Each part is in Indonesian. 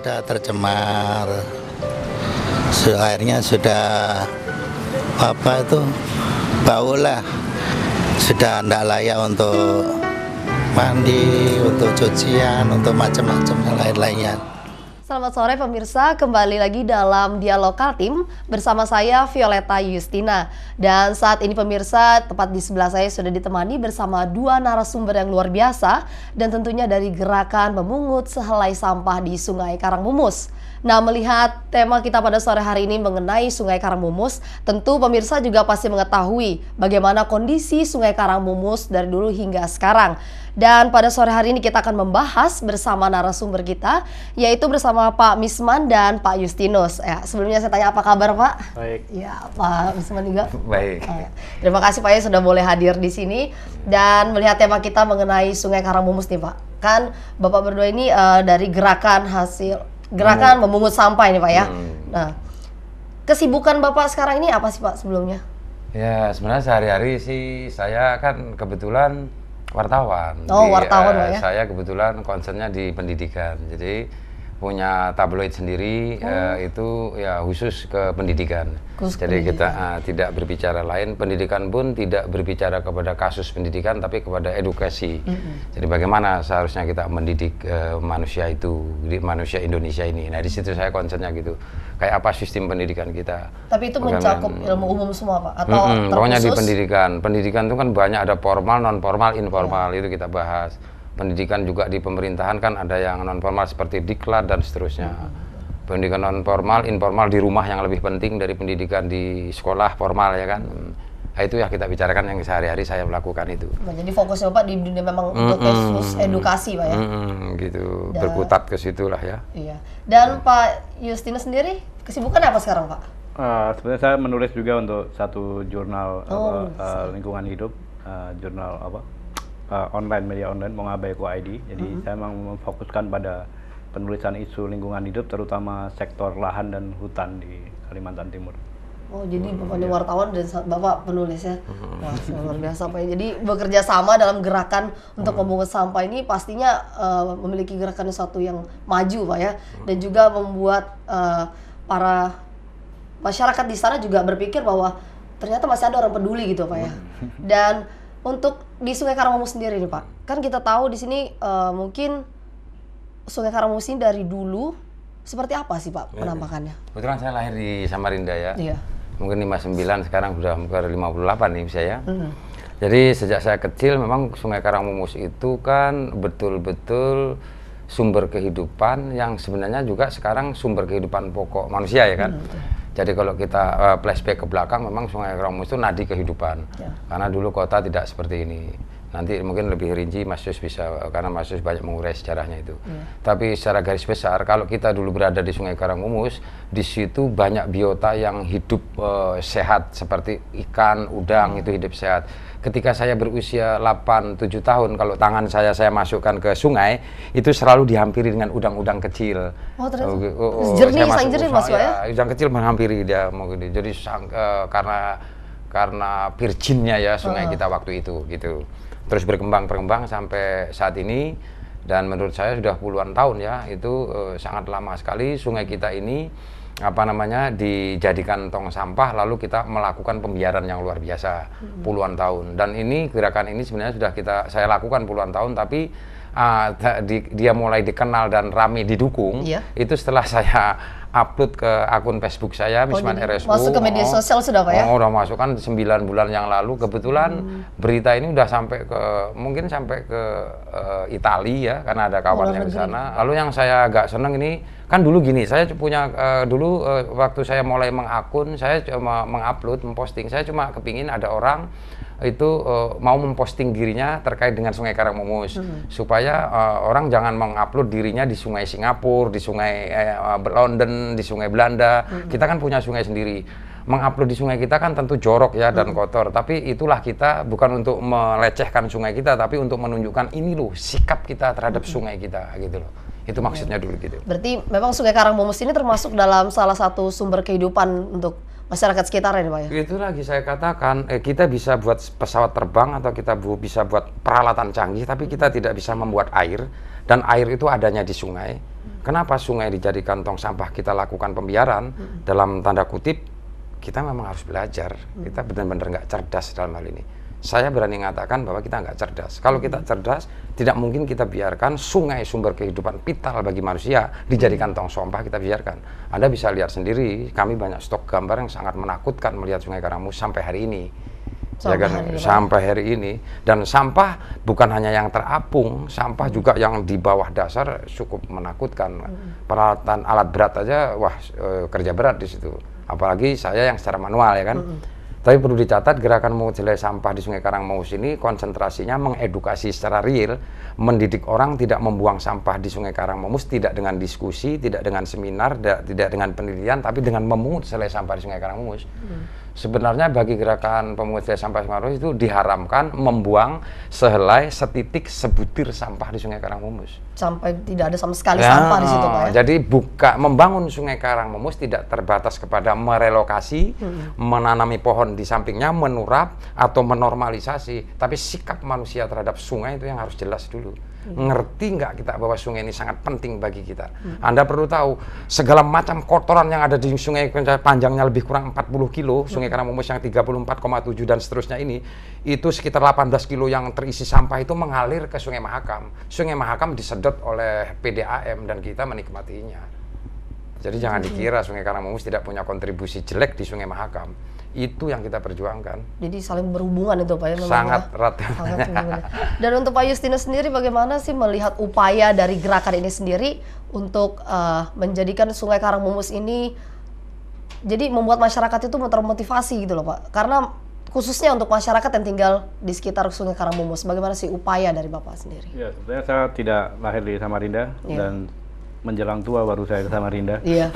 sudah tercemar, airnya sudah bau lah, sudah tidak layak untuk mandi, untuk cucian, untuk macam-macam yang lain-lainnya. Selamat sore pemirsa, kembali lagi dalam Dialog Kaltim bersama saya Violeta Yustina. Dan saat ini pemirsa, tepat di sebelah saya sudah ditemani bersama dua narasumber yang luar biasa dan tentunya dari gerakan memungut sehelai sampah di Sungai Karangmumus. Nah, melihat tema kita pada sore hari ini mengenai Sungai Karangmumus, tentu pemirsa juga pasti mengetahui bagaimana kondisi Sungai Karangmumus dari dulu hingga sekarang. Dan pada sore hari ini kita akan membahas bersama narasumber kita, yaitu bersama Pak Misman dan Pak Justinus. Ya, sebelumnya saya tanya apa kabar Pak? Baik. Ya, Pak Misman juga. Baik. Terima kasih Pak ya sudah boleh hadir di sini dan melihat tema kita mengenai Sungai Karangmumus nih Pak. Kan Bapak berdua ini dari gerakan memungut sampah ini Pak ya. Nah, kesibukan Bapak sekarang ini apa sih Pak sebelumnya? Ya, sebenarnya sehari-hari sih saya kan kebetulan wartawan. Oh, wartawan Pak ya? Saya kebetulan concernnya di pendidikan. Jadi punya tabloid sendiri itu ya khusus ke pendidikan. Jadi kita tidak berbicara lain, pendidikan pun tidak berbicara kepada kasus pendidikan tapi kepada edukasi. Jadi bagaimana seharusnya kita mendidik manusia itu, manusia Indonesia ini. Nah, di situ saya concernnya gitu. Kayak apa sistem pendidikan kita. Tapi itu mencakup ilmu umum semua Pak? Atau pokoknya di pendidikan. Pendidikan itu kan banyak, ada formal, non formal, informal, itu kita bahas. Pendidikan juga di pemerintahan kan ada yang non formal seperti diklat dan seterusnya. Pendidikan non formal, informal di rumah yang lebih penting dari pendidikan di sekolah formal ya kan. Nah, itu ya kita bicarakan yang sehari-hari saya melakukan itu. Nah, jadi fokusnya Pak di dunia memang untuk kasus edukasi Pak ya? Gitu, berkutat ke situlah ya. Iya. Dan Pak Justinus sendiri kesibukan apa sekarang Pak? Sebenarnya saya menulis juga untuk satu jurnal lingkungan hidup, jurnal online, media online, Mongabai.co ID. Jadi saya memang memfokuskan pada penulisan isu lingkungan hidup, terutama sektor lahan dan hutan di Kalimantan Timur. Oh, jadi Bapak ini wartawan dan Bapak penulis ya? Wah, luar biasa Pak. Jadi bekerja sama dalam gerakan untuk memungut sampah ini pastinya memiliki gerakan sesuatu yang maju Pak ya. Dan juga membuat para masyarakat di sana juga berpikir bahwa ternyata masih ada orang peduli gitu Pak ya. Dan untuk di Sungai Karangmumus sendiri nih Pak, kan kita tahu di sini mungkin Sungai Karangmumus ini dari dulu seperti apa sih Pak penampakannya? Kebetulan saya lahir di Samarinda ya. Iya. Mungkin 59, sekarang sudah ke 58 nih saya. Jadi sejak saya kecil memang Sungai Karangmumus itu kan betul-betul sumber kehidupan yang sebenarnya juga sekarang sumber kehidupan pokok manusia ya kan. Jadi kalau kita flashback ke belakang memang Sungai Karangmumus itu nadi kehidupan. Karena dulu kota tidak seperti ini. Nanti mungkin lebih rinci Mas Yus bisa, karena Mas Yus banyak mengurai sejarahnya itu. Tapi secara garis besar, kalau kita dulu berada di Sungai Karangmumus, di situ banyak biota yang hidup sehat, seperti ikan, udang, itu hidup sehat. Ketika saya berusia 8-7 tahun, kalau tangan saya masukkan ke sungai, itu selalu dihampiri dengan udang-udang kecil. Oh, ternyata jernih, sang jernih Mas ya? Udang kecil menghampiri dia, jadi karena virginnya ya sungai kita waktu itu gitu. Terus berkembang sampai saat ini, dan menurut saya sudah puluhan tahun ya, itu sangat lama sekali sungai kita ini dijadikan tong sampah, lalu kita melakukan pembiaran yang luar biasa puluhan tahun. Dan ini gerakan ini sebenarnya sudah saya lakukan puluhan tahun, tapi dia mulai dikenal dan ramai didukung itu setelah saya upload ke akun Facebook saya, Misman RSU. Masuk ke media sosial sudah Pak ya? Udah masuk kan 9 bulan yang lalu. Kebetulan berita ini udah mungkin sampai ke Italia ya, karena ada kawan yang di sana. Lalu yang saya agak seneng ini, kan dulu gini, saya punya waktu saya mulai mengakun, saya cuma memposting, saya cuma kepingin ada orang itu mau memposting dirinya terkait dengan Sungai Karangmumus, supaya orang jangan mengupload dirinya di Sungai Singapura, di Sungai London, di Sungai Belanda. Kita kan punya sungai sendiri. Mengupload di sungai kita kan tentu jorok ya dan kotor, tapi itulah kita bukan untuk melecehkan sungai kita, tapi untuk menunjukkan ini loh sikap kita terhadap sungai kita gitu loh. Itu maksudnya dulu gitu. Berarti memang Sungai Karangmumus ini termasuk dalam salah satu sumber kehidupan untuk masyarakat sekitar ya Pak ya? Itu lagi saya katakan, kita bisa buat pesawat terbang atau kita bisa buat peralatan canggih, tapi kita tidak bisa membuat air, dan air itu adanya di sungai. Kenapa sungai dijadikan tong sampah kita lakukan pembiaran? Dalam tanda kutip, kita memang harus belajar. Kita benar-benar nggak cerdas dalam hal ini. Saya berani mengatakan bahwa kita nggak cerdas. Kalau kita cerdas, tidak mungkin kita biarkan sungai sumber kehidupan vital bagi manusia dijadikan tong sampah kita biarkan. Anda bisa lihat sendiri, kami banyak stok gambar yang sangat menakutkan melihat Sungai Karangmus sampai hari ini. Sampai hari ini. Dan sampah bukan hanya yang terapung, sampah juga yang di bawah dasar cukup menakutkan. Peralatan alat berat aja, wah kerja berat di situ. Apalagi saya yang secara manual ya kan. Tapi perlu dicatat, gerakan mengurangi jelai sampah di Sungai Karangmus ini konsentrasinya mengedukasi secara real, mendidik orang tidak membuang sampah di Sungai Karangmus, tidak dengan diskusi, tidak dengan seminar, tidak dengan penelitian, tapi dengan memungut selai sampah di Sungai Karangmus. Sebenarnya bagi gerakan pemungut selai sampah Sungai Karangmus itu diharamkan membuang sehelai, setitik, sebutir sampah di Sungai Karangmus. Sampai tidak ada sama sekali sampah di situ, Pak ya? Jadi membangun Sungai Karangmus tidak terbatas kepada merelokasi, menanami pohon di sampingnya, menurap atau menormalisasi, tapi sikap manusia terhadap sungai itu yang harus jelas dulu. Ngerti nggak kita bahwa sungai ini sangat penting bagi kita? Anda perlu tahu segala macam kotoran yang ada di sungai panjangnya lebih kurang 40 kilo, Sungai Karangmus yang 34,7 dan seterusnya ini, itu sekitar 18 kilo yang terisi sampah itu mengalir ke Sungai Mahakam. Sungai Mahakam disedot oleh PDAM dan kita menikmatinya. Jadi jangan dikira Sungai Karangmus tidak punya kontribusi jelek di Sungai Mahakam. Itu yang kita perjuangkan. Jadi saling berhubungan itu Pak ya? Sangat erat. Dan untuk Pak Justinus sendiri bagaimana sih melihat upaya dari gerakan ini sendiri untuk menjadikan Sungai Karangmus ini jadi membuat masyarakat itu termotivasi gitu loh Pak? Karena khususnya untuk masyarakat yang tinggal di sekitar Sungai Karangmus, bagaimana sih upaya dari Bapak sendiri? Ya, sebenarnya saya tidak lahir di Samarinda dan menjelang tua baru saya ke Samarinda. Iya.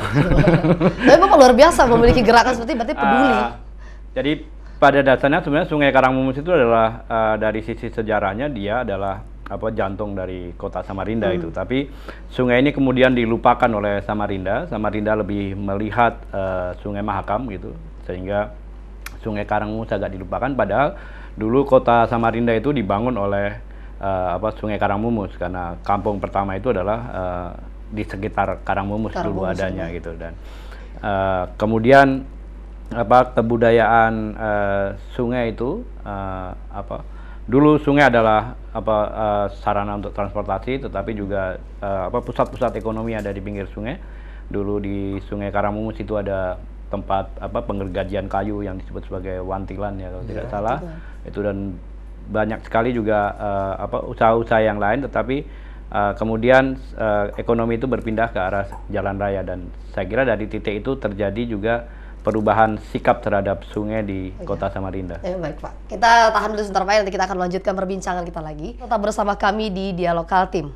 Tapi Bapak luar biasa memiliki gerakan seperti berarti peduli. Jadi pada dasarnya sebenarnya Sungai Karangmus itu adalah dari sisi sejarahnya dia adalah jantung dari kota Samarinda itu. Tapi sungai ini kemudian dilupakan oleh Samarinda. Samarinda lebih melihat Sungai Mahakam gitu, sehingga Sungai Karangmus agak dilupakan. Padahal dulu kota Samarinda itu dibangun oleh Sungai Karangmus karena kampung pertama itu adalah di sekitar Karangmus dulu adanya gitu. Dan kemudian kebudayaan sungai itu dulu sungai adalah sarana untuk transportasi, tetapi juga pusat-pusat ekonomi ada di pinggir sungai. Dulu di Sungai Karangmus itu ada tempat penggergajian kayu yang disebut sebagai wantilan ya kalau tidak salah. Itu dan banyak sekali juga usaha-usaha yang lain, tetapi kemudian ekonomi itu berpindah ke arah jalan raya, dan saya kira dari titik itu terjadi juga perubahan sikap terhadap sungai di kota Samarinda. Baik Pak, kita tahan dulu sebentar Pak, nanti kita akan lanjutkan perbincangan kita lagi. Tetap bersama kami di Dialog Kaltim.